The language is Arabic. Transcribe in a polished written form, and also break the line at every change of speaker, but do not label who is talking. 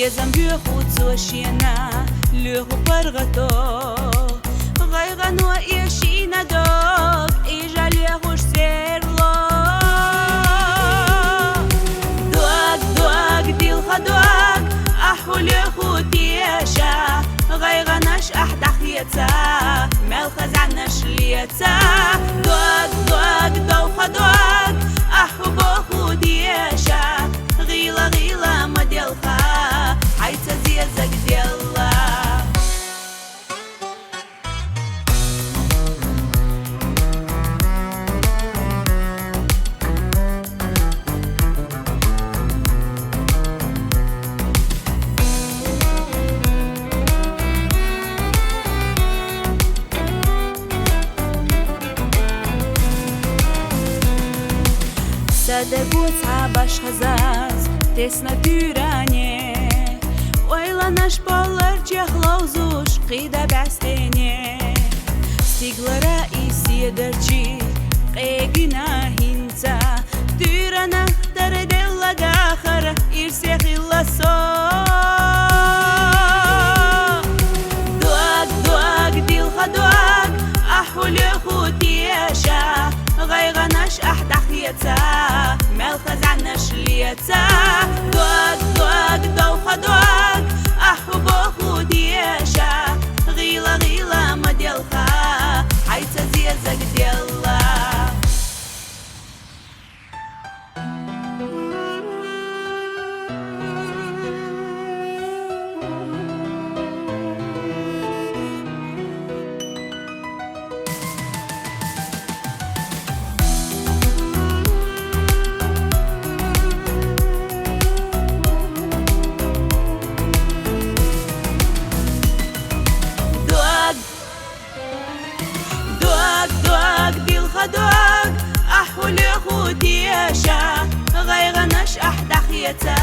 يزم بيخوت سوشينا له برغتو غيغن وإيشينا دوك إيجال يهوش سيرلو دوك دوك ديل خدوك أحو ليخوت يشا غيغنش أحد حيتا ملخز عنش ليتا دوك دوك دو خدوك أحو بخوت يشا غيلا غيلا ما ديلها حيتا زيزك ديلا Sadegu baş hazaz tesna pürane Oyla naş ballar cehlavzuş qida bastene Siglara isiederci qegina hinta Dürana dardella gakhar irsehilla so Duag duag dil khadwag ahul khutiyasha غيغنش أحد حيتا ملخز عنش ليتا دوك دوك دو خدوك أحب خوديشا غيلا غيلا ما ديلها حيتا زيزك ديلا خدوك أحو لخوتيشا غيغنش أحد حيتا